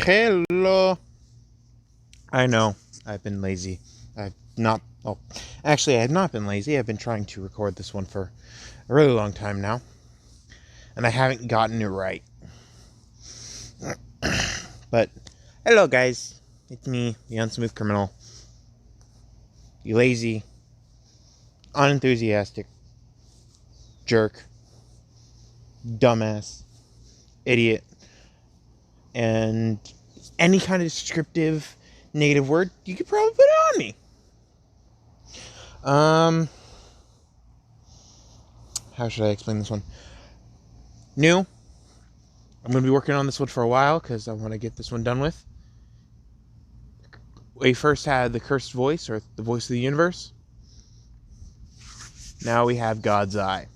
Hello. I know, I've been lazy. I've not, oh, actually, I have not been lazy. I've been trying to record this one for a really long time now, and I haven't gotten it right. But, hello guys. It's me, the unsmooth criminal. You lazy, unenthusiastic, jerk, dumbass, idiot, and any kind of descriptive negative word you could probably put on me. How should I explain this one? New. I'm going to be working on this one for a while because I want to get this one done with. We first had the cursed voice, or the voice of the universe. Now we have God's eye.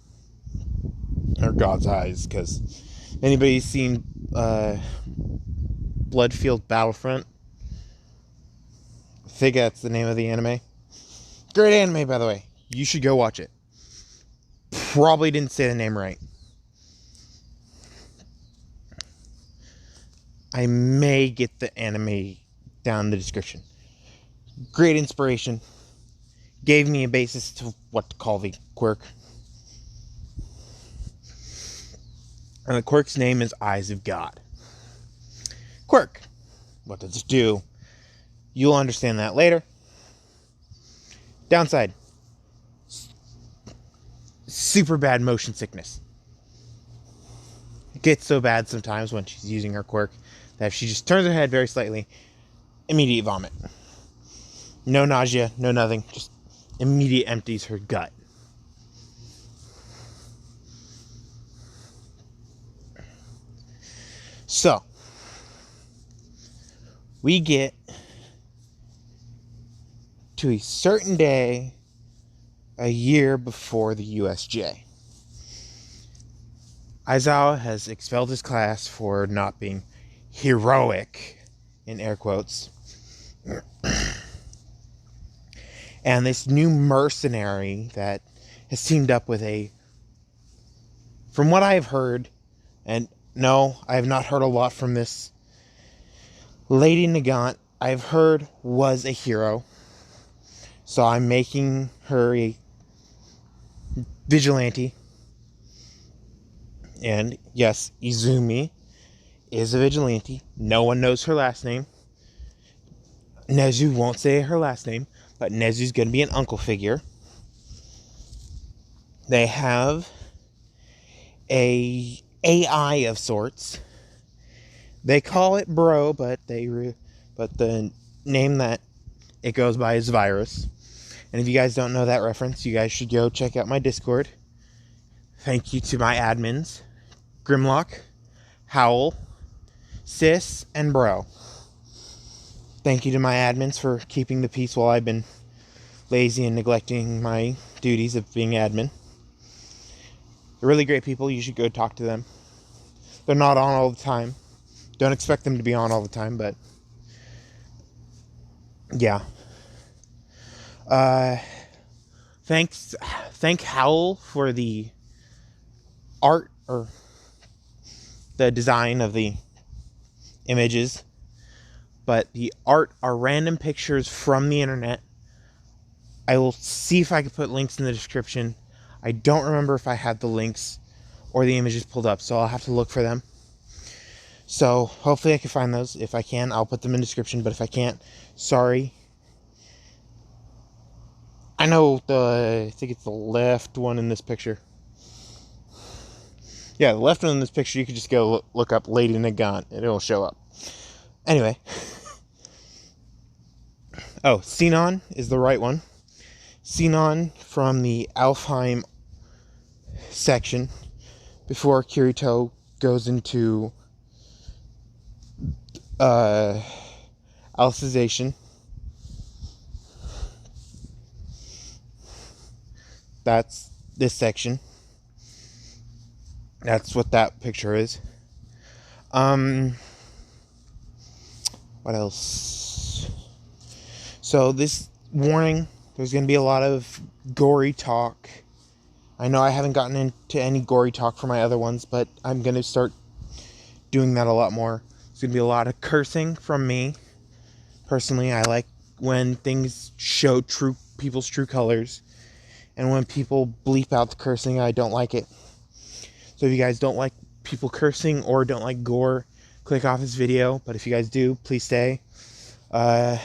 Or God's eyes, because anybody seen Bloodfield Battlefront? I think that's the name of the anime. Great anime, by the way. You should go watch it. Probably didn't say the name right. I may get the anime down in the description. Great inspiration. Gave me a basis to what to call the quirk. And the quirk's name is Eyes of God. Quirk. What does it do? You'll understand that later. Downside. Super bad motion sickness. It gets so bad sometimes when she's using her quirk that if she just turns her head very slightly, immediate vomit. No nausea, no nothing. Just immediate empties her gut. So, we get to a certain day a year before the USJ. Aizawa has expelled his class for not being heroic, in air quotes. And this new mercenary that has teamed up with from what I have heard, and no, I have not heard a lot from this Lady Nagant, I've heard was a hero. So I'm making her a vigilante. And yes, Izumi is a vigilante. No one knows her last name. Nezu won't say her last name, but Nezu's going to be an uncle figure. They have a AI of sorts. They call it Bro, but the name that it goes by is Virus. And if you guys don't know that reference, you guys should go check out my Discord. Thank you to my admins, Grimlock, Howl, Sis, and Bro. Thank you to my admins for keeping the peace while I've been lazy and neglecting my duties of being admin. They're really great people. You should go talk to them. They're not on all the time. Don't expect them to be on all the time, but yeah. Thank Howl for the art or the design of the images. But the art are random pictures from the internet. I will see if I can put links in the description. I don't remember if I had the links or the images pulled up, so I'll have to look for them. So hopefully I can find those. If I can, I'll put them in the description, but if I can't, sorry. I know I think it's the left one in this picture. Yeah, the left one in this picture, you could just go look up Lady Nagant, and it'll show up. Anyway. Oh, Sinon is the right one. Sinon from the Alfheim section before Kirito goes into Alicization. That's this section. That's what that picture is. What else? So this warning, there's going to be a lot of gory talk. I know I haven't gotten into any gory talk for my other ones, but I'm going to start doing that a lot more. It's going to be a lot of cursing from me. Personally, I like when things show people's true colors. And when people bleep out the cursing, I don't like it. So if you guys don't like people cursing or don't like gore, click off this video. But if you guys do, please stay. I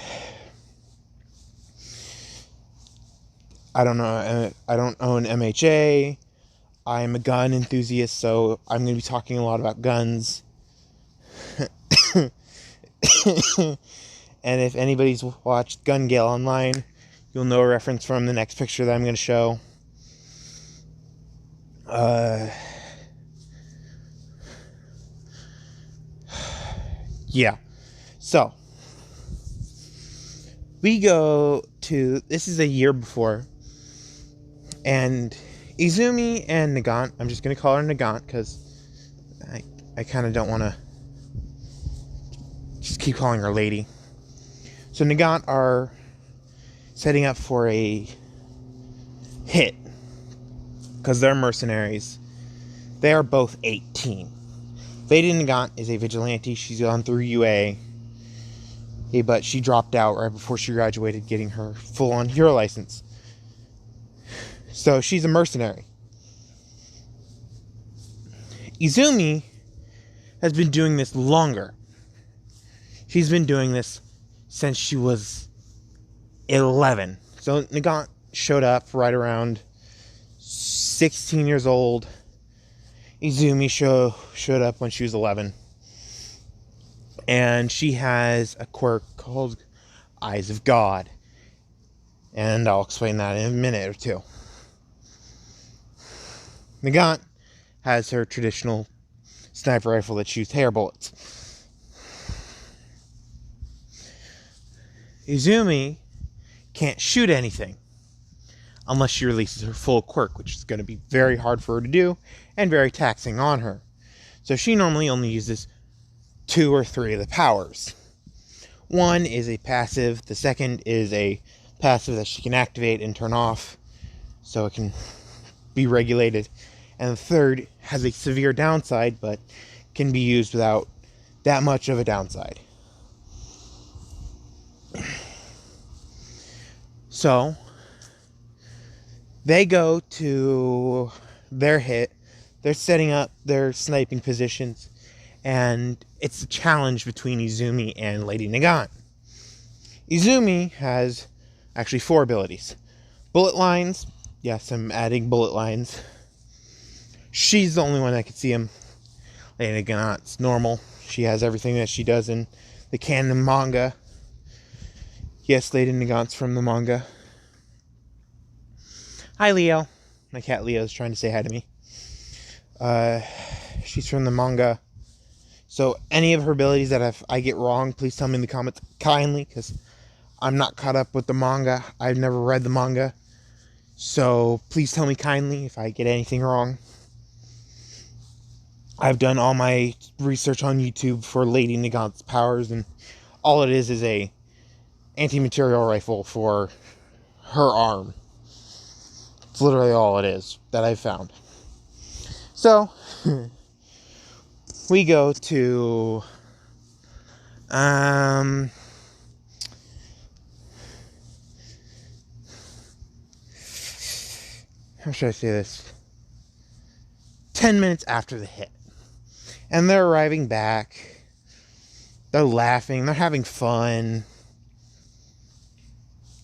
don't know. I don't own MHA. I'm a gun enthusiast, so I'm going to be talking a lot about guns. And if anybody's watched Gun Gale online, you'll know a reference from the next picture that I'm going to show. Yeah. So, we go to, this is a year before, and Izumi and Nagant, I'm just going to call her Nagant because I kind of don't want to just keep calling her lady. So Nagant are setting up for a hit because they're mercenaries. They are both 18. Lady Nagant is a vigilante. She's gone through UA, but she dropped out right before she graduated, getting her full-on hero license. So she's a mercenary. Izumi has been doing this longer. She's been doing this since she was 11. So Nagant showed up right around 16 years old. Izumi showed up when she was 11. And she has a quirk called Eyes of God. And I'll explain that in a minute or two. Nagant has her traditional sniper rifle that shoots hair bullets. Izumi can't shoot anything unless she releases her full quirk, which is going to be very hard for her to do and very taxing on her. So she normally only uses 2 or 3 of the powers. One is a passive, the second is a passive that she can activate and turn off so it can be regulated, and the third has a severe downside but can be used without that much of a downside. So they go to their hit. They're setting up their sniping positions, and it's a challenge between Izumi and Lady Nagant. Izumi has actually 4 abilities. Bullet lines. Yes, I'm adding bullet lines. She's the only one that can see them. Lady Nagant's normal. She has everything that she does in the canon manga. Yes, Lady Nagant's from the manga. Hi, Leo. My cat Leo's trying to say hi to me. She's from the manga. So any of her abilities that I get wrong, please tell me in the comments kindly, because I'm not caught up with the manga. I've never read the manga. So please tell me kindly if I get anything wrong. I've done all my research on YouTube for Lady Nagant's powers, and all it is a anti-material rifle for her arm. It's literally all it is that I've found. So we go to how should I say this? 10 minutes after the hit. And they're arriving back. They're laughing. They're having fun.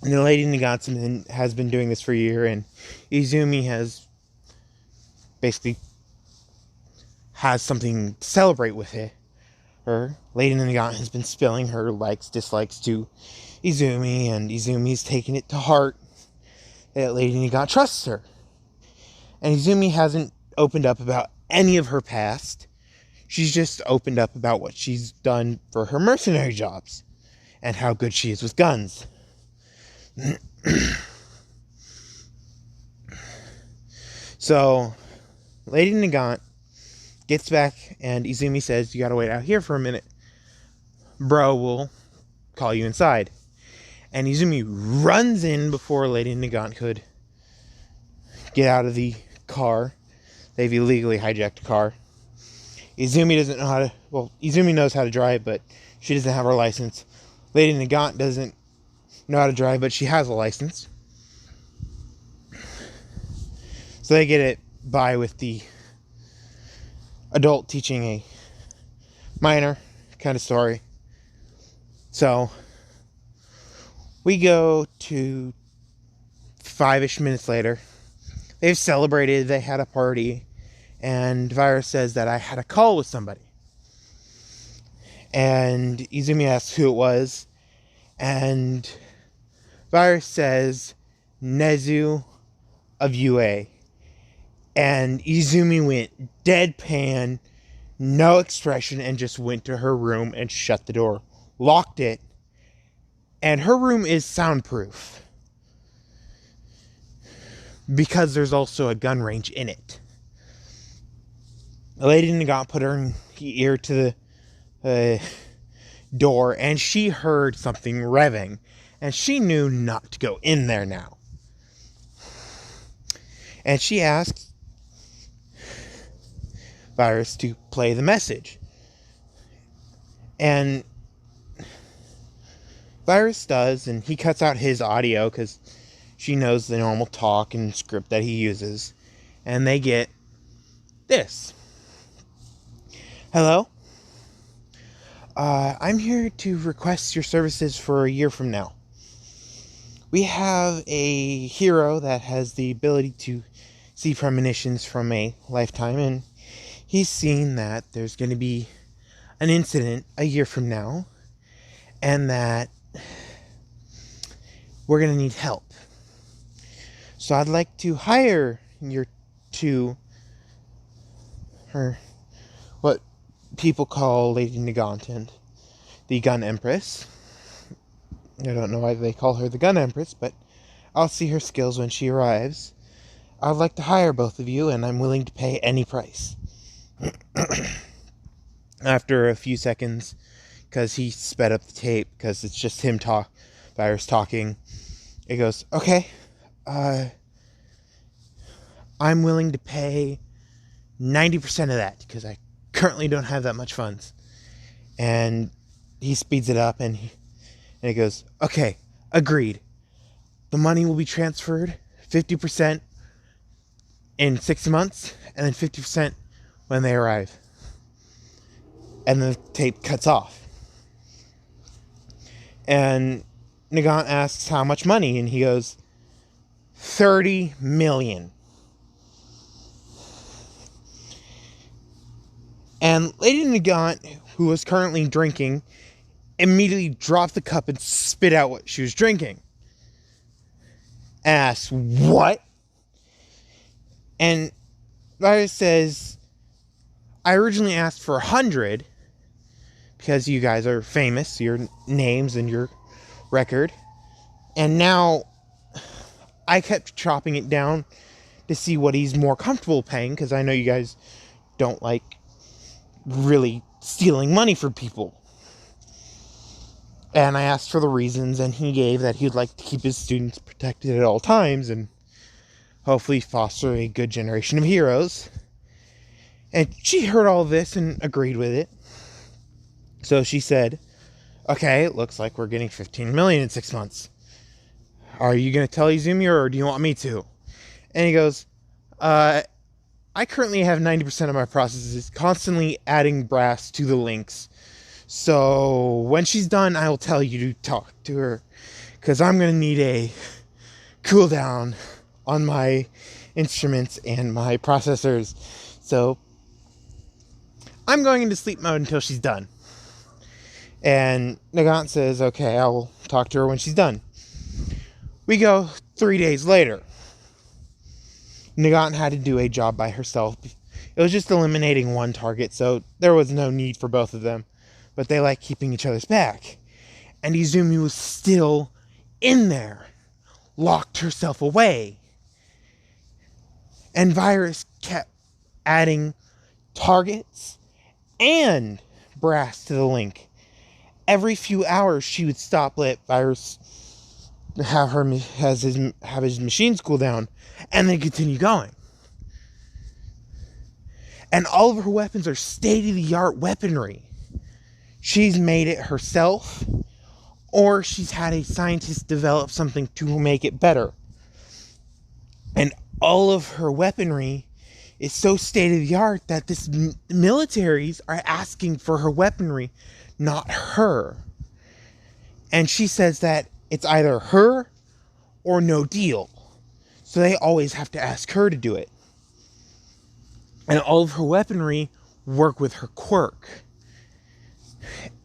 And the Lady Nagant has been doing this for a year, and Izumi has basically has something to celebrate with it. Lady Nagant has been spilling her likes, dislikes to Izumi, and Izumi's taking it to heart that Lady Nagant trusts her. And Izumi hasn't opened up about any of her past. She's just opened up about what she's done for her mercenary jobs and how good she is with guns. So, Lady Nagant gets back, and Izumi says, "You gotta wait out here for a minute. Bro will call you inside." And Izumi runs in before Lady Nagant could get out of the car. They've illegally hijacked a car. Izumi doesn't know how to... Well, Izumi knows how to drive, but she doesn't have her license. Lady Nagant doesn't know how to drive, but she has a license. So they get it by with the adult teaching a minor kind of story. So we go to 5-ish minutes later. They've celebrated, they had a party, and Virus says that I had a call with somebody. And Izumi asks who it was, and Virus says Nezu of UA. And Izumi went deadpan, no expression, and just went to her room and shut the door, locked it. And her room is soundproof because there's also a gun range in it. The lady Nagant put her ear to the door, and she heard something revving, and she knew not to go in there now. And she asked Virus to play the message. And Virus does, and he cuts out his audio because she knows the normal talk and script that he uses. And they get this. Hello? I'm here to request your services for a year from now. We have a hero that has the ability to see premonitions from a lifetime, and he's seen that there's going to be an incident a year from now, and that we're going to need help. So I'd like to hire your two, her, what people call Lady Nagant and the Gun Empress. I don't know why they call her the Gun Empress, but I'll see her skills when she arrives. I'd like to hire both of you, and I'm willing to pay any price. After a few seconds, because he sped up the tape, because it's just him Virus talking, it goes, okay, I'm willing to pay 90% of that, because I currently don't have that much funds. And he speeds it up, and it goes, okay, agreed. The money will be transferred 50% in 6 months, and then 50% when they arrive. And the tape cuts off. And Nagant asks how much money, and he goes, 30 million. And Lady Nagant, who was currently drinking, immediately dropped the cup and spit out what she was drinking. Asks, what? And Virus says, I originally asked for 100 because you guys are famous, your names and your record. And now I kept chopping it down to see what he's more comfortable paying, because I know you guys don't like really stealing money from people. And I asked for the reasons, and he gave that he'd like to keep his students protected at all times and hopefully foster a good generation of heroes. And she heard all this and agreed with it. So she said, okay, it looks like we're getting 15 million in 6 months. Are you going to tell Izumi, or do you want me to? And he goes, I currently have 90% of my processes constantly adding brass to the links. So when she's done, I will tell you to talk to her, because I'm going to need a cooldown on my instruments and my processors. So I'm going into sleep mode until she's done. And Nagant says, okay, I will talk to her when she's done. We go 3 days later. Nagant had to do a job by herself. It was just eliminating one target, so there was no need for both of them. But they like keeping each other's back. And Izumi was still in there, locked herself away. And Virus kept adding targets and brass to the link. Every few hours, she would stop, let Virus have his machines cool down, and then continue going. And all of her weapons are state-of-the-art weaponry. She's made it herself, or she's had a scientist develop something to make it better. And all of her weaponry is so state-of-the-art that this militaries are asking for her weaponry, not her. And she says that it's either her or no deal. So they always have to ask her to do it. And all of her weaponry work with her quirk.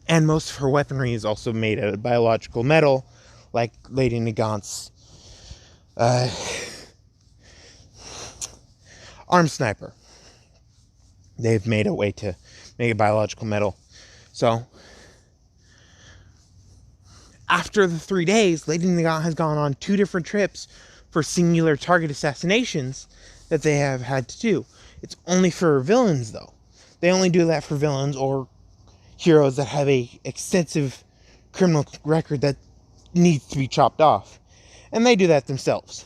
And most of her weaponry is also made out of biological metal, like Lady Nagant's arm sniper. They've made a way to make it biological metal. So, after the 3 days, Lady Nagant has gone on 2 different trips for singular target assassinations that they have had to do. It's only for villains, though. They only do that for villains or heroes that have a extensive criminal record that needs to be chopped off. And they do that themselves.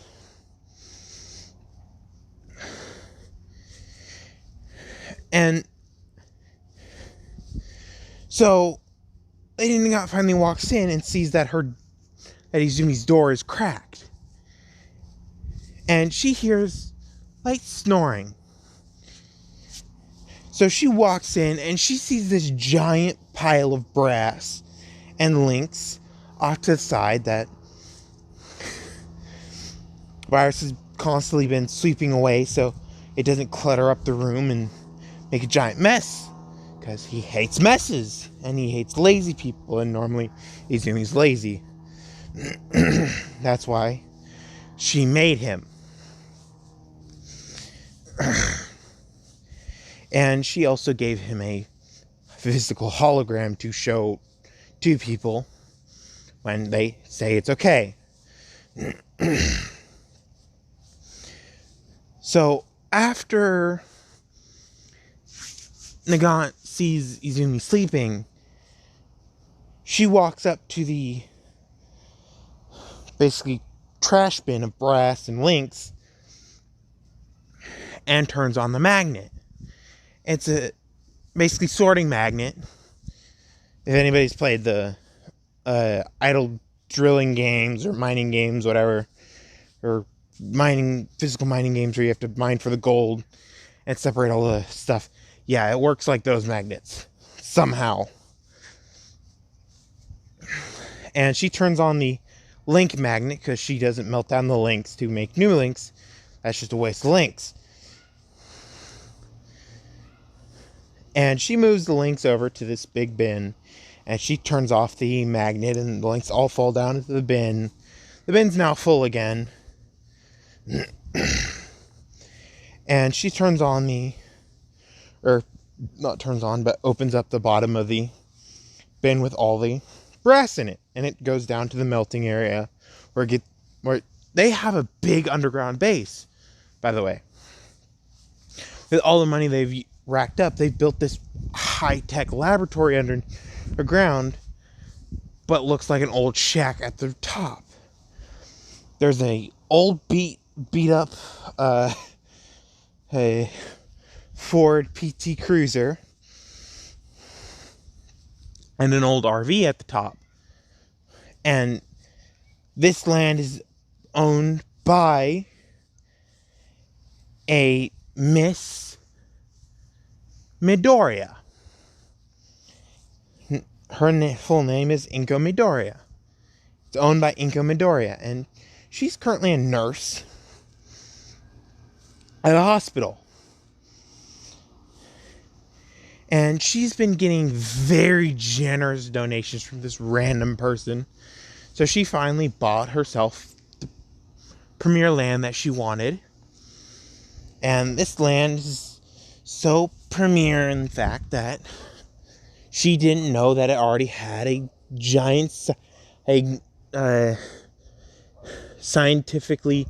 And so Lady Nagant finally walks in and sees that Izumi's door is cracked. And she hears light snoring. So she walks in and she sees this giant pile of brass and links off to the side that Virus has constantly been sweeping away so it doesn't clutter up the room and make a giant mess. Because he hates messes and he hates lazy people, and normally Izumi's lazy. That's why she made him. And she also gave him a physical hologram to show to people when they say it's okay. So after Nagant sees Izumi sleeping, she walks up to the basically trash bin of brass and links and turns on the magnet. It's a basically sorting magnet. If anybody's played the idle drilling games or mining games, whatever, or physical mining games where you have to mine for the gold and separate all the stuff. Yeah, it works like those magnets. Somehow. And she turns on the link magnet because she doesn't melt down the links to make new links. That's just a waste of links. And she moves the links over to this big bin. And she turns off the magnet and the links all fall down into the bin. The bin's now full again. And she turns on opens up the bottom of the bin with all the brass in it. And it goes down to the melting area where they have a big underground base, by the way. With all the money they've racked up, they've built this high-tech laboratory underground, but looks like an old shack at the top. There's a old beat up a Ford PT Cruiser and an old RV at the top. And this land is owned by a Miss Midoriya. Her full name is Inko Midoriya. It's owned by Inko Midoriya, and she's currently a nurse at a hospital. And she's been getting very generous donations from this random person. So she finally bought herself the premier land that she wanted. And this land is so premier in fact that she didn't know that it already had a giant, scientifically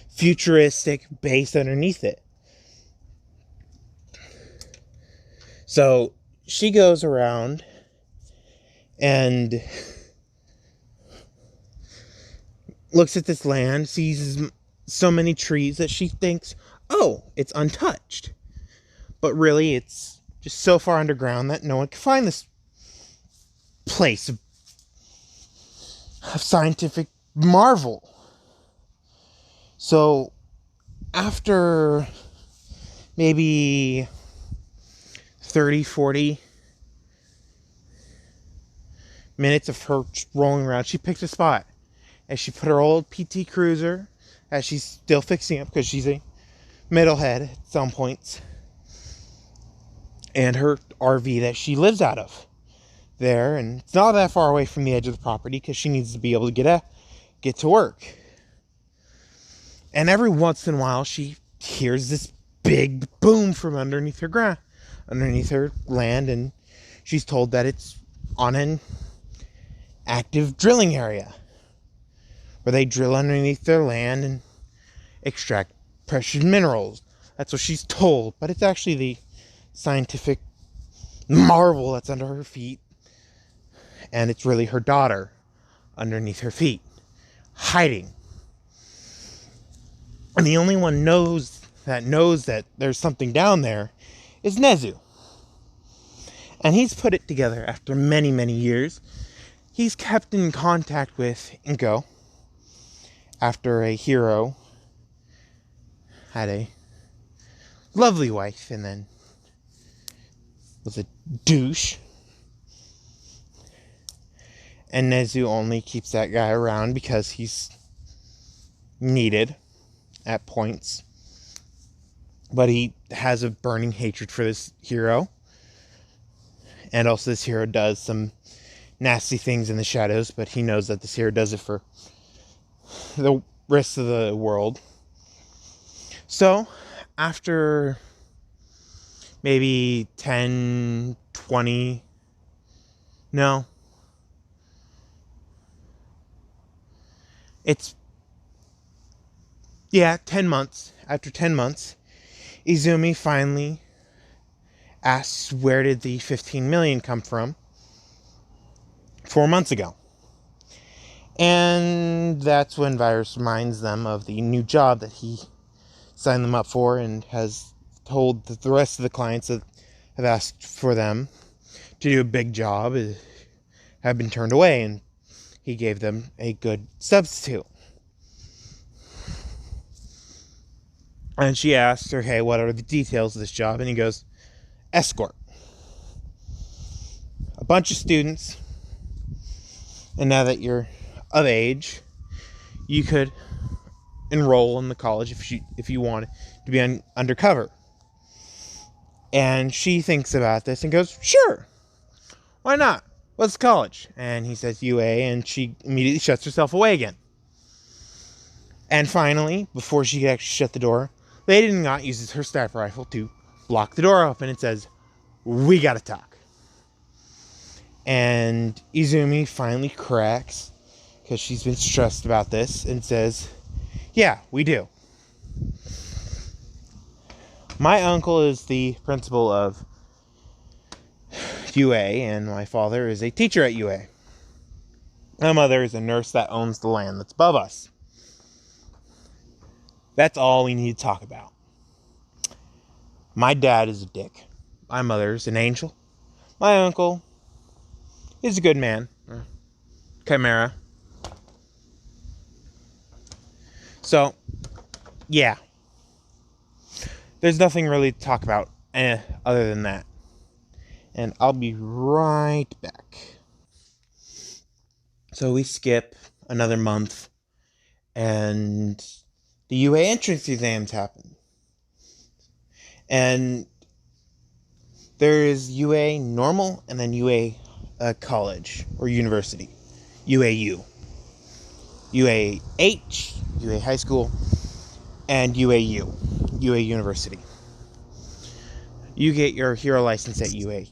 futuristic base underneath it. So she goes around and looks at this land, sees so many trees that she thinks, oh, it's untouched. But really, it's just so far underground that no one can find this place of scientific marvel. So, after maybe 30, 40 minutes of her rolling around, she picked a spot. And she put her old PT Cruiser, as she's still fixing up because she's a metalhead at some points, and her RV that she lives out of there. And it's not that far away from the edge of the property because she needs to be able to get to work. And every once in a while, she hears this big boom from underneath her land, and she's told that it's on an active drilling area where they drill underneath their land and extract precious minerals. That's what she's told, but it's actually the scientific marvel that's under her feet, and it's really her daughter underneath her feet, hiding. And the only one knows that there's something down there is Nezu. And he's put it together after many, many years. He's kept in contact with Inko after a hero had a lovely wife and then was a douche. And Nezu only keeps that guy around because he's needed at points. But he has a burning hatred for this hero. And also this hero does some nasty things in the shadows, but he knows that this hero does it for the rest of the world. So, after maybe 10, 20, no. It's, 10 months. After 10 months, Izumi finally asks, where did the 15 million come from 4 months ago? And that's when Virus reminds them of the new job that he signed them up for, and has told that the rest of the clients that have asked for them to do a big job have been turned away, and he gave them a good substitute. And she asks her, hey, what are the details of this job? And he goes, escort. A bunch of students, and now that you're of age, you could enroll in the college if you want to be undercover. And she thinks about this and goes, sure, why not? What's college? And he says UA, and she immediately shuts herself away again. And finally, before she could actually shut the door, Lady Nagat uses her sniper rifle to block the door open and says, we gotta talk. And Izumi finally cracks, because she's been stressed about this, and says, yeah, we do. My uncle is the principal of UA, and my father is a teacher at UA. My mother is a nurse that owns the land that's above us. That's all we need to talk about. My dad is a dick. My mother is an angel. My uncle is a good man. Chimera. So, yeah. There's nothing really to talk about other than that. And I'll be right back. So we skip another month, and the UA entrance exams happen. And there is UA normal, and then UA college or university. UAU. UAH, UA high school, and UAU, UA university. You get your hero license at UA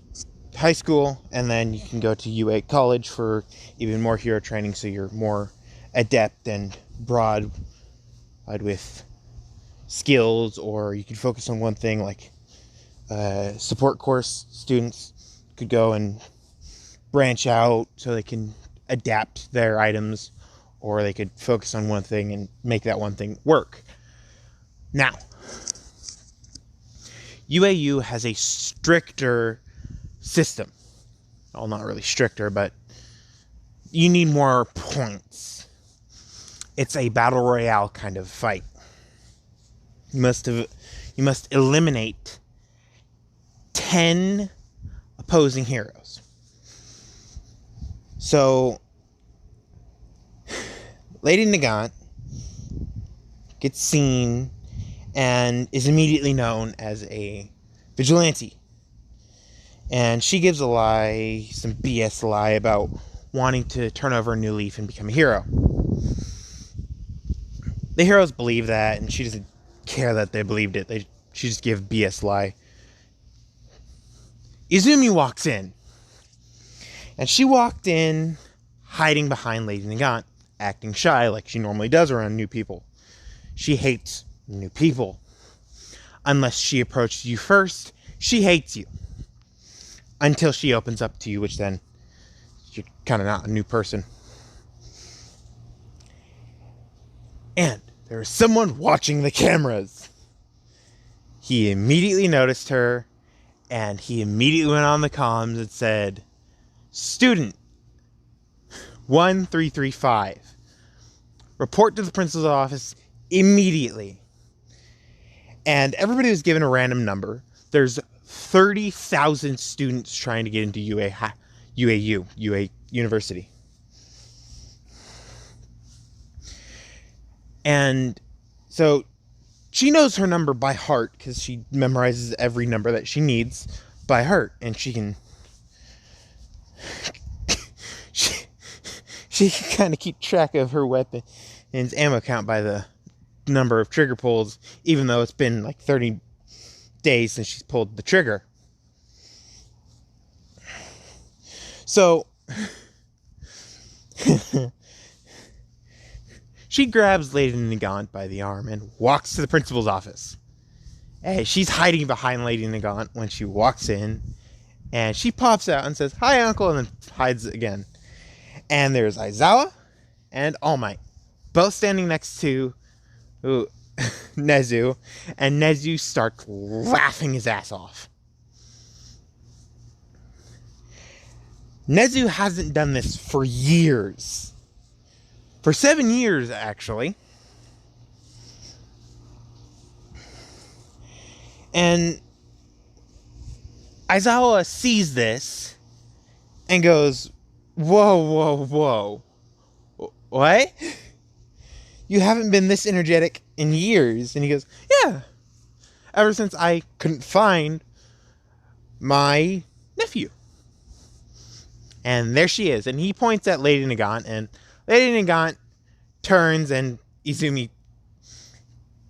high school, and then you can go to UA college for even more hero training, so you're more adept and broad with skills, or you can focus on one thing, like support course students could go and branch out so they can adapt their items, or they could focus on one thing and make that one thing work. Now, UAU has a stricter system. Well, not really stricter, but you need more points. It's a battle royale kind of fight. You must eliminate 10 opposing heroes. So, Lady Nagant gets seen and is immediately known as a vigilante. And she gives a lie, some BS lie about wanting to turn over a new leaf and become a hero. The heroes believe that, and she doesn't care that they believed it. She just gives BS lie. Izumi walks in. And she walked in hiding behind Lady Nagant, acting shy like she normally does around new people. She hates new people. Unless she approaches you first, she hates you. Until she opens up to you, which then you're kind of not a new person. And there was someone watching the cameras. He immediately noticed her, and he immediately went on the comms and said, "Student 1335, report to the principal's office immediately." And everybody was given a random number. There's 30,000 students trying to get into UA University. And so she knows her number by heart because she memorizes every number that she needs by heart. And she can she can kind of keep track of her weapon and its ammo count by the number of trigger pulls, even though it's been like 30 days since she's pulled the trigger. So she grabs Lady Nagant by the arm and walks to the principal's office. Hey, she's hiding behind Lady Nagant when she walks in, and she pops out and says, "Hi, Uncle," and then hides again. And there's Aizawa and All Might, both standing next to Nezu, and Nezu starts laughing his ass off. Nezu hasn't done this for years. For 7 years, actually. And Aizawa sees this and goes, whoa. What? You haven't been this energetic in years. And he goes, yeah. Ever since I couldn't find my nephew. And there she is. And he points at Lady Nagant. And Lady Nagant turns and Izumi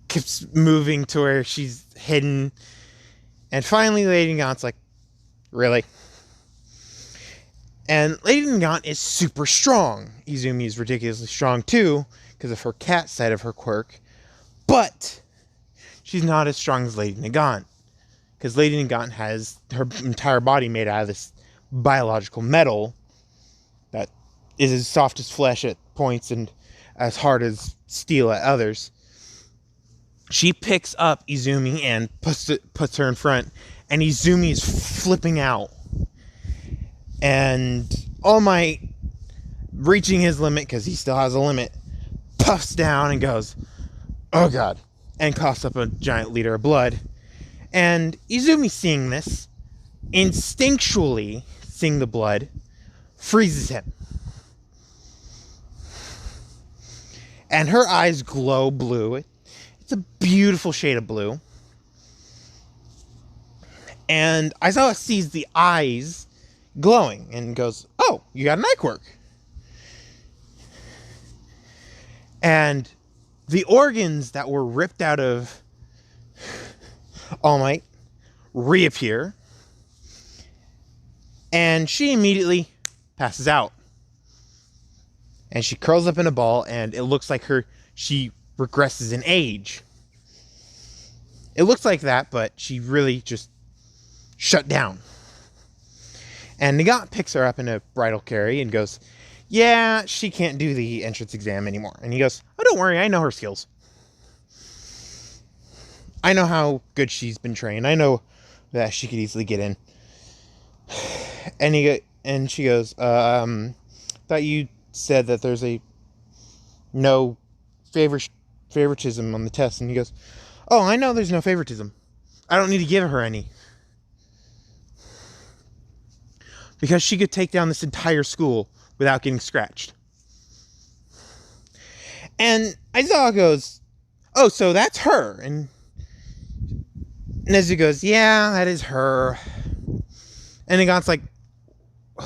keeps moving to where she's hidden. And finally Lady Nagant's like, really? And Lady Nagant is super strong. Izumi is ridiculously strong too, because of her cat side of her quirk. But she's not as strong as Lady Nagant, because Lady Nagant has her entire body made out of this biological metal that is as soft as flesh at points and as hard as steel at others. She picks up Izumi and puts her in front, and Izumi is flipping out. And All Might, reaching his limit, because he still has a limit, puffs down and goes, oh god, and coughs up a giant liter of blood. And Izumi, seeing this, instinctually seeing the blood, freezes him. And her eyes glow blue. It's a beautiful shade of blue. And Aizawa sees the eyes glowing and goes, oh, you got an eye quirk. And the organs that were ripped out of All Might reappear. And she immediately passes out. And she curls up in a ball, and it looks like she regresses in age. It looks like that, but she really just shut down. And Nagant picks her up in a bridal carry and goes, yeah, she can't do the entrance exam anymore. And he goes, oh, don't worry, I know her skills. I know how good she's been trained. I know that she could easily get in. And she goes, thought you said that there's no favoritism on the test. And he goes, oh, I know there's no favoritism. I don't need to give her any. Because she could take down this entire school without getting scratched. And Aizawa goes, oh, so that's her. And Nezu goes, yeah, that is her. And Nagant's like,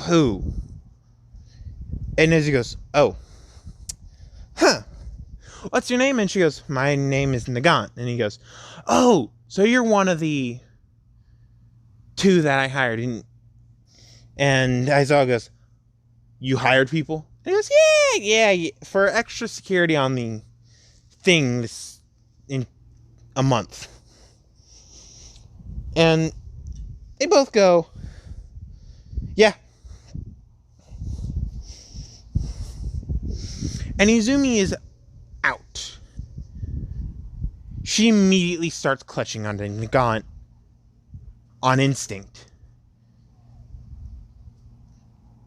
who? And Nezu goes, oh. Huh. What's your name? And she goes, my name is Nagant. And he goes, oh, so you're one of the 2 that I hired. And Aizawa goes, you hired people? And he goes, yeah, for extra security on the thing in a month. And they both go, yeah. And Izumi is out. She immediately starts clutching onto Nagant on instinct.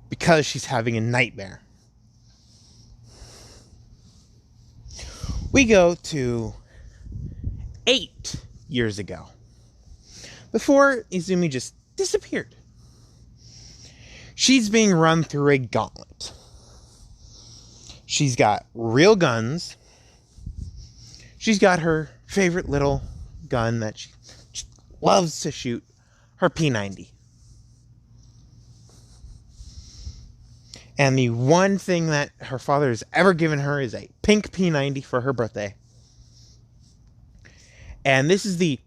Because she's having a nightmare. We go to 8 years ago. Before Izumi just disappeared. She's being run through a gauntlet. She's got real guns. She's got her favorite little gun that she loves to shoot, her P90. And the one thing that her father has ever given her is a pink P90 for her birthday. And this is the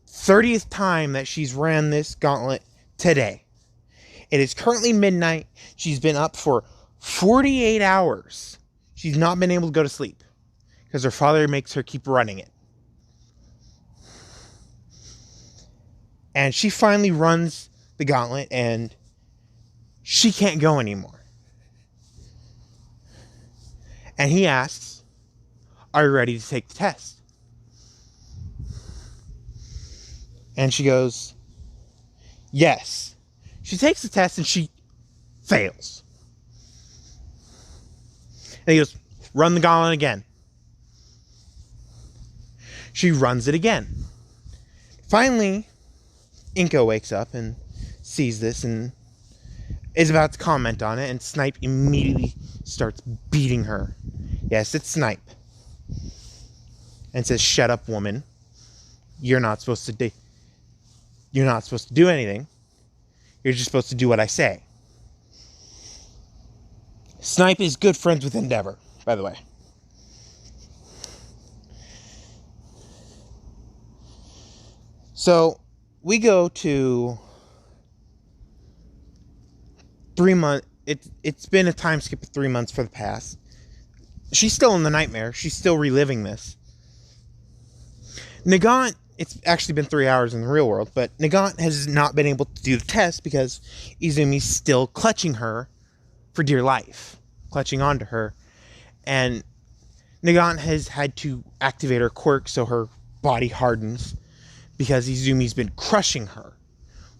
30th time that she's ran this gauntlet today. It is currently midnight. She's been up for 48 hours. She's not been able to go to sleep because her father makes her keep running it. And she finally runs the gauntlet and she can't go anymore. And he asks, are you ready to take the test? And she goes, yes. She takes the test and she fails. And he goes, run the gauntlet again. She runs it again. Finally, Inko wakes up and sees this and is about to comment on it, and Snipe immediately starts beating her. Yes, it's Snipe. And says, shut up, woman. You're not supposed to do anything. You're just supposed to do what I say. Snipe is good friends with Endeavor, by the way. So, we go to 3 months. It's been a time skip of 3 months for the past. She's still in the nightmare. She's still reliving this. Nagant, it's actually been 3 hours in the real world, but Nagant has not been able to do the test because Izumi's still clutching her for dear life. Clutching onto her. And Nagant has had to activate her quirk so her body hardens because Izumi's been crushing her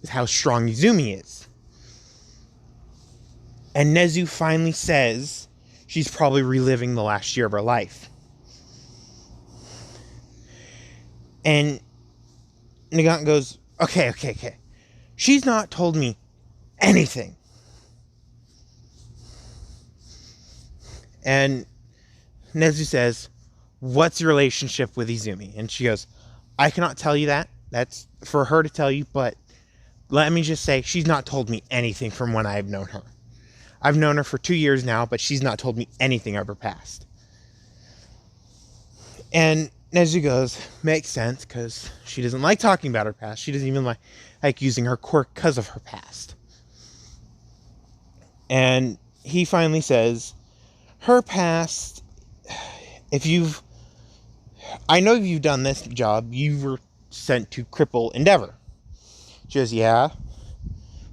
with how strong Izumi is. And Nezu finally says she's probably reliving the last year of her life. And Nagant goes, okay. She's not told me anything. And Nezu says, what's your relationship with Izumi? And she goes, I cannot tell you that. That's for her to tell you, but let me just say, she's not told me anything from when I've known her. I've known her for 2 years now, but she's not told me anything of her past. And Nezu goes, makes sense, because she doesn't like talking about her past. She doesn't even like using her quirk because of her past. And he finally says, her past, I know you've done this job, you were sent to cripple Endeavor. She goes, yeah,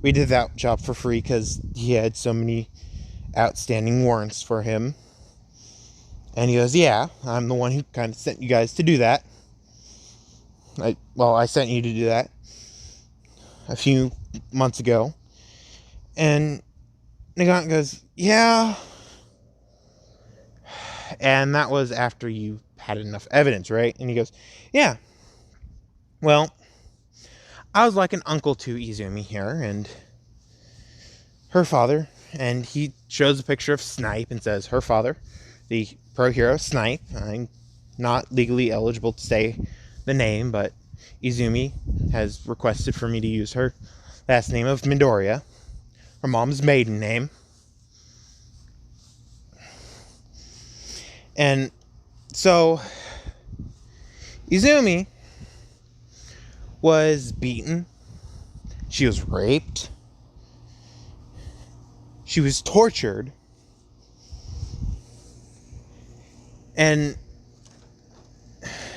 we did that job for free because he had so many outstanding warrants for him. And he goes, yeah, I'm the one who kind of sent you guys to do that. I sent you to do that a few months ago. And Nagant goes, yeah. And that was after you had enough evidence, right? And he goes, yeah. Well, I was like an uncle to Izumi here, and her father, and he shows a picture of Snipe and says, her father, the pro hero Snipe. I'm not legally eligible to say the name, but Izumi has requested for me to use her last name of Midoriya, her mom's maiden name. And so Izumi was beaten. She was raped. She was tortured. And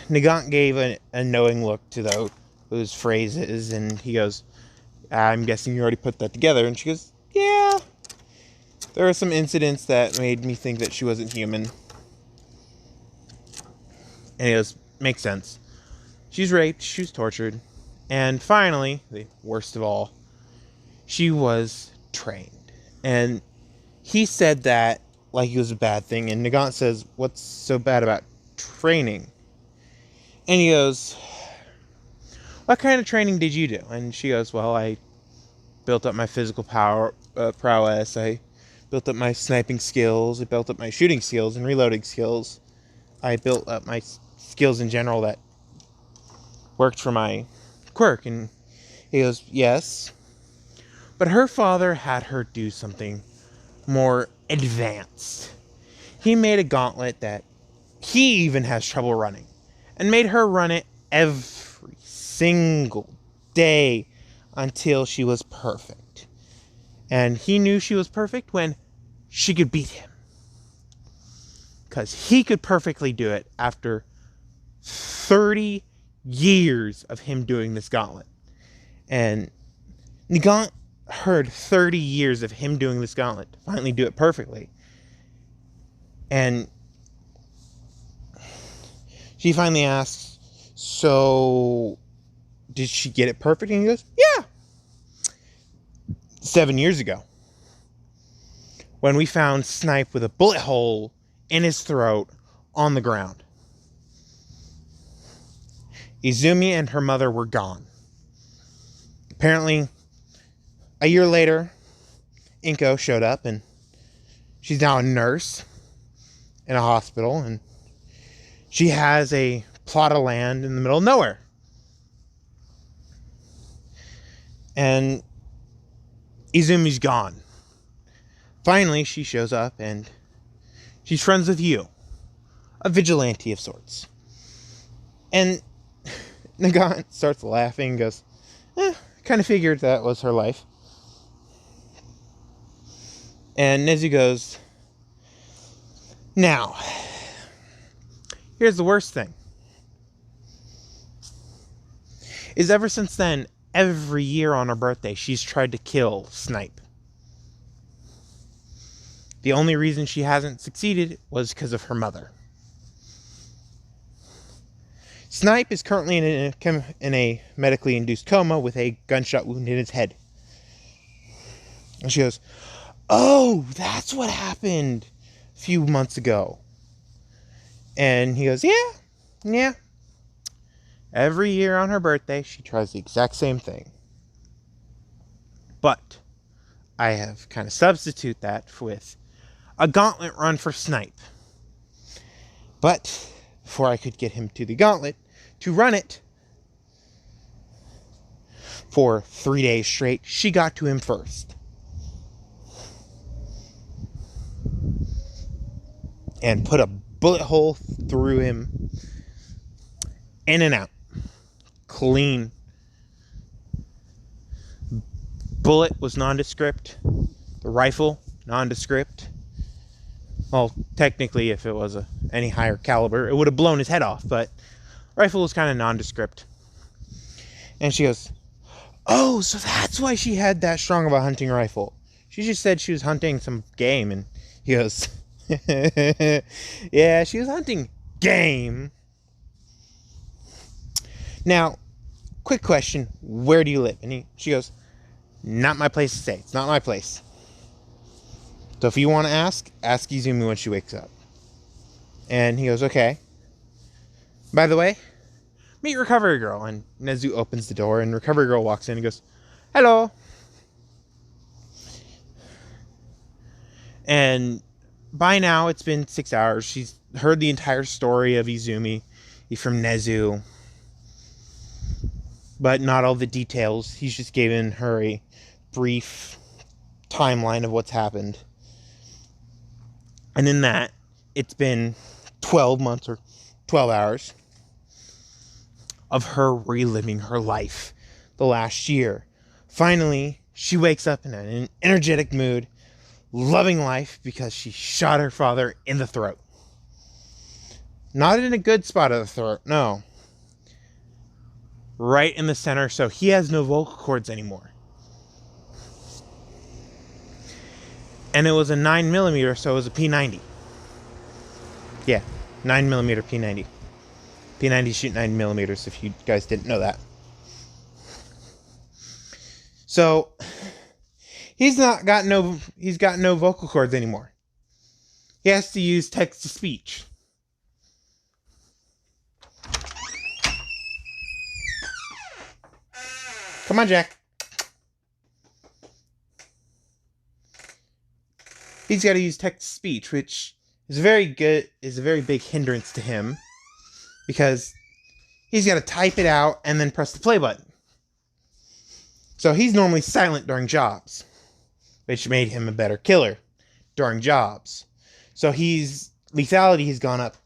Nagant gave a knowing look to those phrases, and he goes, I'm guessing you already put that together. And she goes, yeah. There are some incidents that made me think that she wasn't human. And he goes, makes sense. She's raped, she was tortured, and finally, the worst of all, she was trained. And he said that like it was a bad thing, and Nagant says, what's so bad about training? And he goes, what kind of training did you do? And she goes, well, I built up my physical prowess, I built up my sniping skills, I built up my shooting skills and reloading skills, I built up my skills in general that worked for my quirk. And he goes, yes, but her father had her do something more advanced. He made a gauntlet that he even has trouble running, and made her run it every single day until she was perfect. And he knew she was perfect when she could beat him, because he could perfectly do it after 30 years of him doing this gauntlet. And Nagant heard 30 years of him doing this gauntlet to finally do it perfectly. And she finally asks, so did she get it perfect? And he goes, yeah. 7 years ago, when we found Snipe with a bullet hole in his throat on the ground. Izumi and her mother were gone. Apparently, a year later, Inko showed up, and she's now a nurse in a hospital, and she has a plot of land in the middle of nowhere. And Izumi's gone. Finally, she shows up, and she's friends with you, a vigilante of sorts. And Nagant starts laughing and goes, kind of figured that was her life. And Nezu goes, now, here's the worst thing. Is ever since then, every year on her birthday, she's tried to kill Snipe. The only reason she hasn't succeeded was because of her mother. Snipe is currently in a medically induced coma with a gunshot wound in his head. And she goes, oh, that's what happened a few months ago. And he goes, yeah. Every year on her birthday, she tries the exact same thing. But I have kind of substitute that with a gauntlet run for Snipe. But before I could get him to the gauntlet to run it for 3 days straight, she got to him first. And put a bullet hole through him, in and out. Clean. Bullet was nondescript. The rifle, nondescript. Well, technically, if it was any higher caliber, it would have blown his head off, but rifle was kind of nondescript. And she goes, oh, so that's why she had that strong of a hunting rifle. She just said she was hunting some game. And he goes, yeah, she was hunting game. Now, quick question, where do you live? And she goes, not my place to stay. It's not my place. So if you want to ask Izumi when she wakes up. And he goes, okay. By the way, meet Recovery Girl. And Nezu opens the door, and Recovery Girl walks in and goes, hello. And by now, it's been 6 hours. She's heard the entire story of Izumi from Nezu, but not all the details. He's just given her a brief timeline of what's happened. And in that, it's been 12 months or 12 hours of her reliving her life the last year. Finally, she wakes up in an energetic mood, loving life because she shot her father in the throat. Not in a good spot of the throat, no. Right in the center, so he has no vocal cords anymore. And it was a 9mm, so it was a P90. Yeah, 9mm P90. P90 shoot 9mm, if you guys didn't know that. So he's got no vocal cords anymore. He has to use text to speech. Come on, Jack. He's got to use text to speech, which is a very big hindrance to him, because he's got to type it out and then press the play button. So he's normally silent during jobs, which made him a better killer during jobs. So lethality has gone up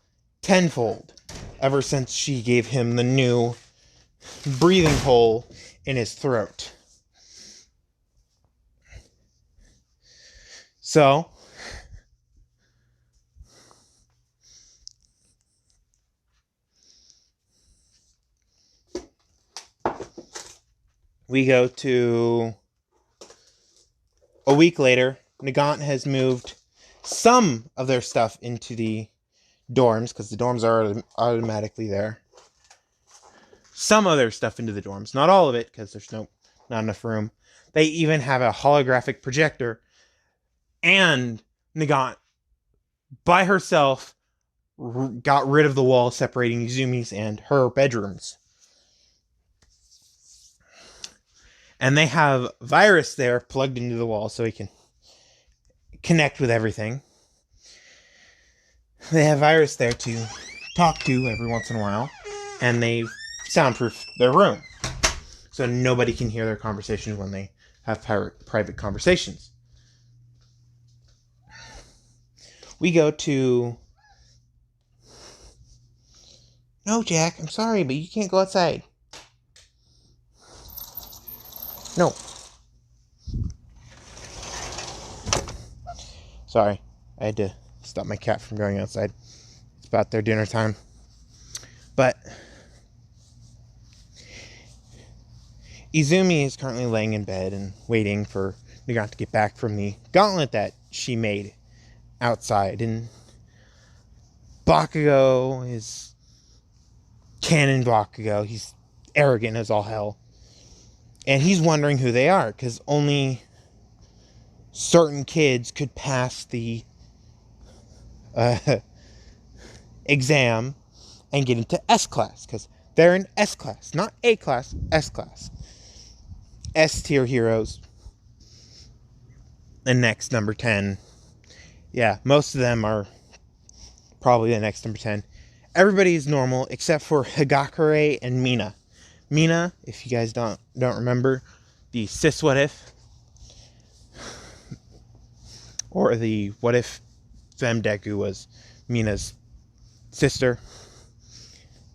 tenfold ever since she gave him the new breathing hole in his throat. So we go to a week later. Nagant has moved some of their stuff into the dorms, because the dorms are automatically there. Some of their stuff into the dorms. Not all of it, because there's not enough room. They even have a holographic projector. And Nagant, by herself, got rid of the wall separating Izumi's and her bedrooms. And they have Virus there plugged into the wall so he can connect with everything. They have Virus there to talk to every once in a while. And they soundproof their room, so nobody can hear their conversations when they have private conversations. We go to... No, Jack, I'm sorry, but you can't go outside. No. Sorry, I had to stop my cat from going outside. It's about their dinner time. But Izumi is currently laying in bed and waiting for Nagant to get back from the gauntlet that she made outside. And Bakugo is Canon Bakugo. He's arrogant as all hell. And he's wondering who they are, because only certain kids could pass the exam and get into S class, because they're in S class, not A class, S class. S tier heroes. And next, number 10. Yeah, most of them are probably the next number 10. Everybody is normal except for Higakure and Mina. Mina, if you guys don't remember, the cis what if, or the what if femme deku was Mina's sister.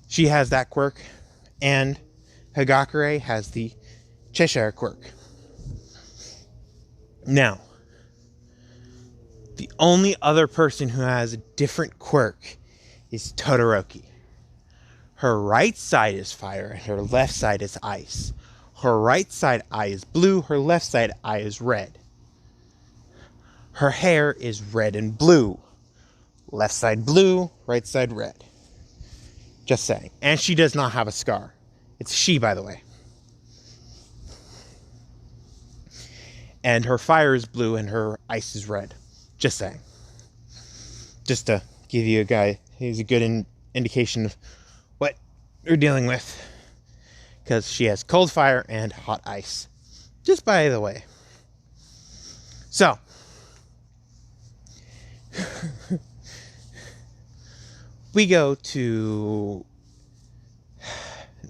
She has that quirk, and Higakure has the Cheshire quirk. Now, the only other person who has a different quirk is Todoroki. Her right side is fire, and her left side is ice. Her right side eye is blue, her left side eye is red. Her hair is red and blue. Left side blue, right side red. Just saying. And she does not have a scar. It's she, by the way. And her fire is blue and her ice is red. Just saying. Just to give you a good indication of what you're dealing with. Because she has cold fire and hot ice. Just by the way. So. We go to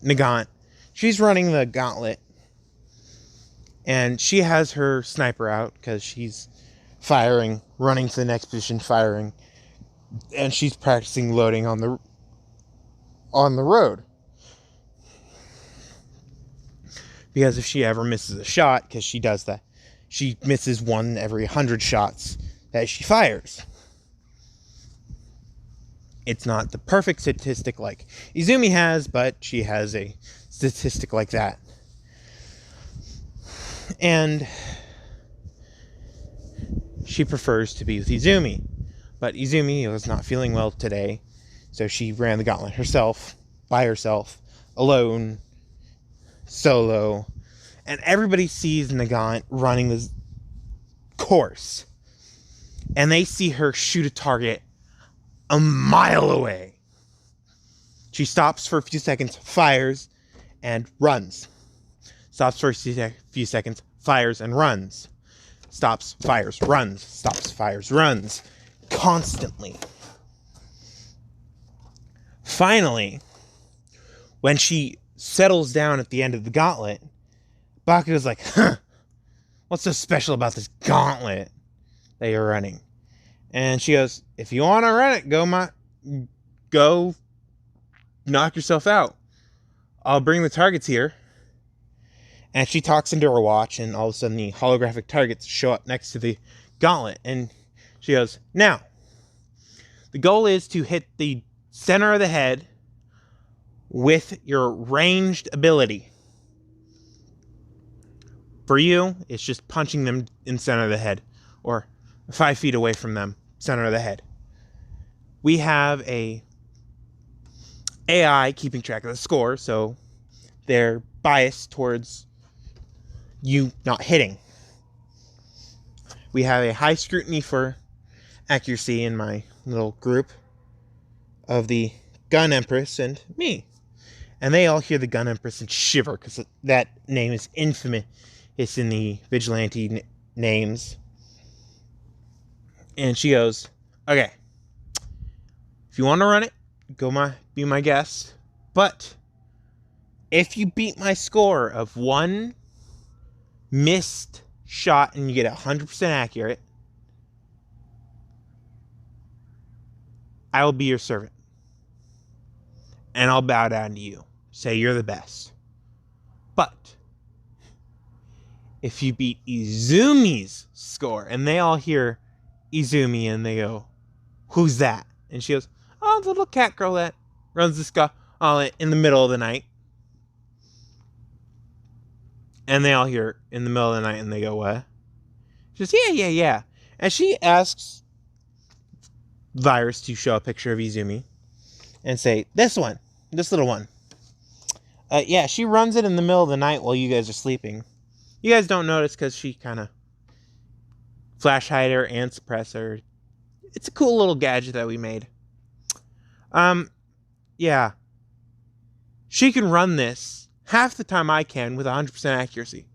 Nagant. She's running the Gauntlet. And she has her sniper out because she's firing, running to the next position, firing. And she's practicing loading on the road. Because if she ever misses a shot, because she does that, she misses one every 100 shots that she fires. It's not the perfect statistic like Izumi has, but she has a statistic like that. And she prefers to be with Izumi. But Izumi was not feeling well today, so she ran the Gauntlet herself, by herself, alone, solo. And everybody sees Nagant running this course. And they see her shoot a target a mile away. She stops for a few seconds, fires, and runs. Stops for a few seconds, fires, and runs. Stops, fires, runs. Stops, fires, runs. Constantly. Finally, when she settles down at the end of the Gauntlet, Bakugo's like, what's so special about this Gauntlet that you're running? And she goes, if you want to run it, go knock yourself out. I'll bring the targets here. And she talks into her watch, and all of a sudden the holographic targets show up next to the Gauntlet. And she goes, now, the goal is to hit the center of the head with your ranged ability. For you, it's just punching them in the center of the head, or 5 feet away from them, center of the head. We have a AI keeping track of the score, so they're biased towards you not hitting. We have a high scrutiny for accuracy in my little group of the Gun Empress and me. And they all hear the Gun Empress and shiver, because that name is infamous. It's in the vigilante names. And she goes, okay, if you want to run it, be my guest. But if you beat my score of one missed shot and you get 100% accurate, I will be your servant. And I'll bow down to you. Say you're the best. But if you beat Izumi's score, and they all hear Izumi and they go, who's that? And she goes, oh, the little cat girl that runs this Gauntlet in the middle of the night. And they all hear in the middle of the night and they go, what? She goes, yeah. And she asks Virus to show a picture of Izumi and say, this little one. Yeah, she runs it in the middle of the night while you guys are sleeping. You guys don't notice because she kind of flash hider and suppressor. It's a cool little gadget that we made. Yeah. She can run this half the time I can with 100% accuracy.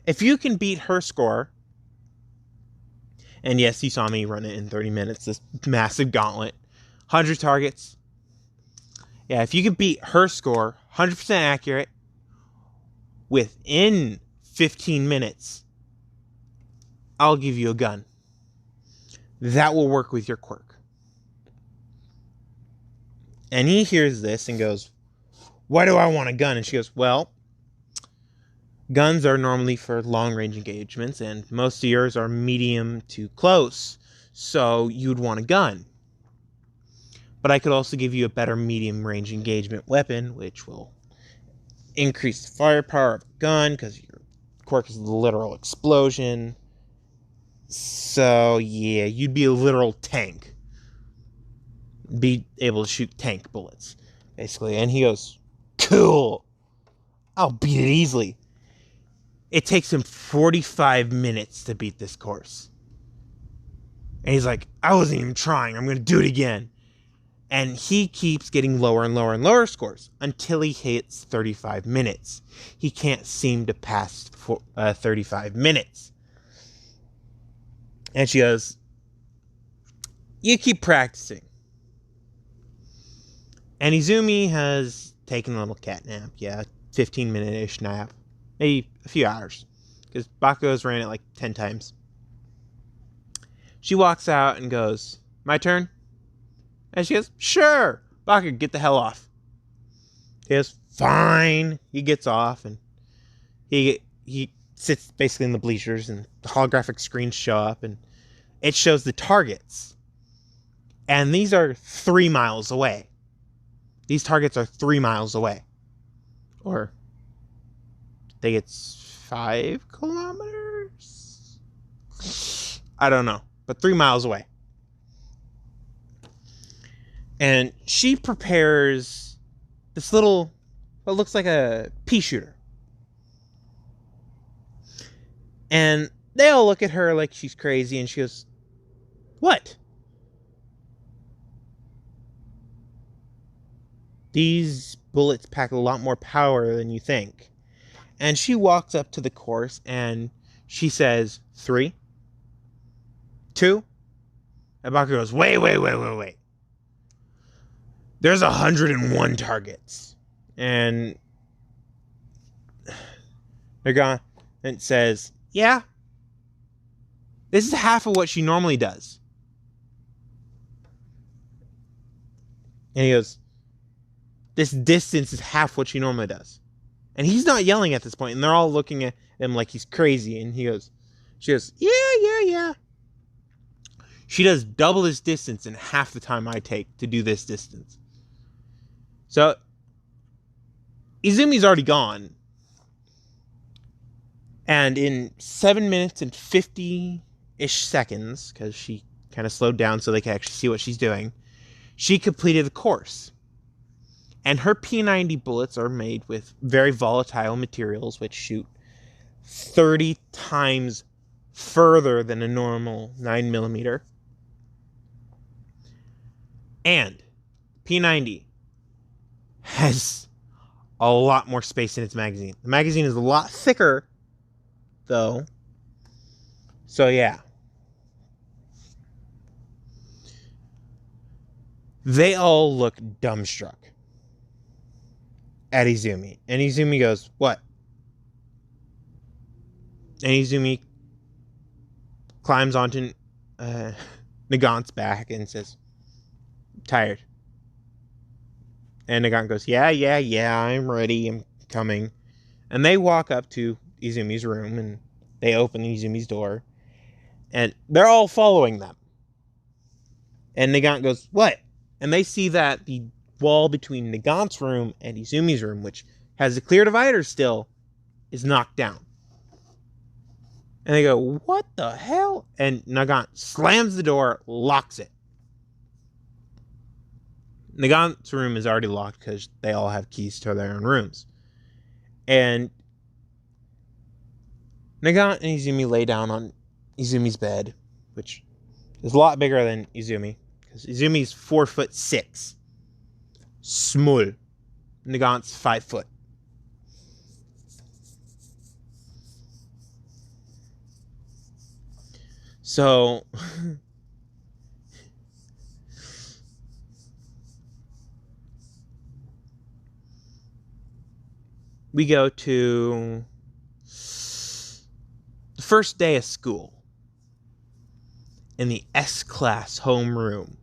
If you can beat her score, and yes, you saw me run it in 30 minutes, this massive Gauntlet, 100 targets. Yeah, if you can beat her score, 100% accurate, within 15 minutes, I'll give you a gun. That will work with your quirk. And he hears this and goes, why do I want a gun? And she goes, well, guns are normally for long-range engagements, and most of yours are medium to close, so you'd want a gun. But I could also give you a better medium-range engagement weapon, which will increase the firepower of a gun, because your quirk is a literal explosion. So, yeah, you'd be a literal tank. Be able to shoot tank bullets, basically. And he goes, cool. I'll beat it easily. It takes him 45 minutes to beat this course. And he's like, I wasn't even trying. I'm going to do it again. And he keeps getting lower and lower and lower scores until he hits 35 minutes. He can't seem to pass 35 minutes. And she goes, you keep practicing. And Izumi has taken a little cat nap. Yeah, 15-minute-ish nap. Maybe a few hours. Because Bakugo's ran it like 10 times. She walks out and goes, my turn? And she goes, sure. Bakugo, get the hell off. He goes, fine. He gets off and he sits basically in the bleachers and the holographic screens show up and it shows the targets. And these are 3 miles away. These targets are 3 miles away. Or I think it's 5 kilometers? I don't know. But 3 miles away. And she prepares this little, what looks like a pea shooter. And they all look at her like she's crazy, and she goes, what? These bullets pack a lot more power than you think. And she walks up to the course, and she says, 3, 2, and Bakugo goes, wait. There's 101 targets. And Gauntlet says, yeah, this is half of what she normally does. And he goes, this distance is half what she normally does. And he's not yelling at this point, and they're all looking at him like he's crazy. And she goes, yeah. She does double this distance in half the time I take to do this distance. So, Izumi's already gone. And in 7 minutes and 50-ish seconds, because she kind of slowed down so they can actually see what she's doing, she completed the course. And her P90 bullets are made with very volatile materials, which shoot 30 times further than a normal 9mm. And P90 has a lot more space in its magazine. The magazine is a lot thicker, though. So, yeah. They all look dumbstruck at Izumi. And Izumi goes, what? And Izumi climbs onto Nagant's back and says, tired. And Nagant goes, yeah, I'm ready, I'm coming. And they walk up to Izumi's room, and they open Izumi's door, and they're all following them. And Nagant goes, what? And they see that the wall between Nagant's room and Izumi's room, which has a clear divider still, is knocked down. And they go, what the hell? And Nagant slams the door, locks it. Nagant's room is already locked because they all have keys to their own rooms. And Nagant and Izumi lay down on Izumi's bed, which is a lot bigger than Izumi, because Izumi's 4'6". Small. Nagant's 5 foot. So we go to the first day of school in the S-class homeroom.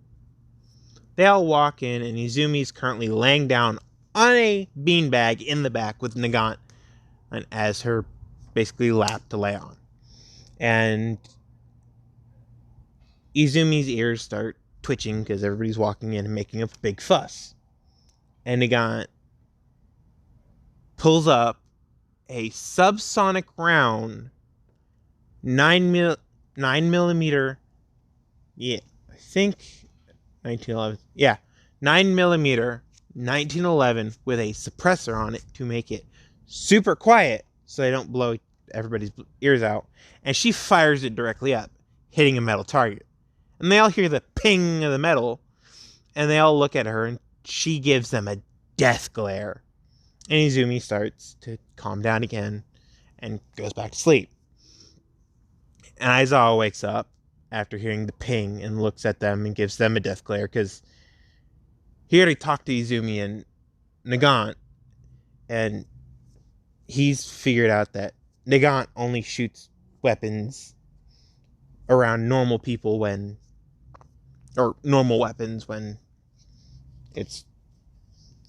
They all walk in, and Izumi's currently laying down on a beanbag in the back with Nagant as her basically lap to lay on. And Izumi's ears start twitching because everybody's walking in and making a big fuss. And Nagant pulls up a subsonic round 9mm. Yeah, I think 1911. Yeah, 9mm 1911 with a suppressor on it to make it super quiet so they don't blow everybody's ears out. And she fires it directly up, hitting a metal target. And they all hear the ping of the metal, and they all look at her, and she gives them a death glare. And Izumi starts to calm down again and goes back to sleep. And Aizawa wakes up after hearing the ping and looks at them and gives them a death glare because he already talked to Izumi and Nagant, and he's figured out that Nagant only shoots weapons around normal people or normal weapons when it's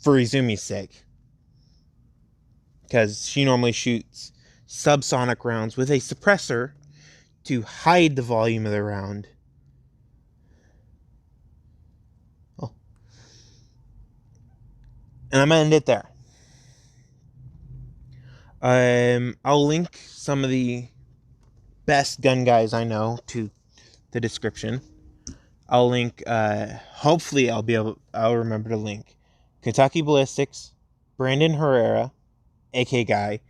for Izumi's sake. Because she normally shoots subsonic rounds with a suppressor to hide the volume of the round. Oh. And I'm going to end it there. I'll link some of the best gun guys I know to the description. I'll link, hopefully I'll remember to link Kentucky Ballistics, Brandon Herrera, AK Guy,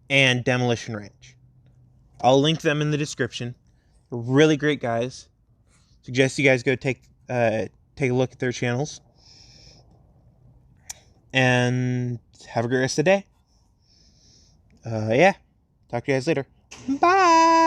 and Demolition Range. I'll link them in the description. They're really great guys. Suggest you guys go take a look at their channels. And have a great rest of the day. Yeah. Talk to you guys later. Bye!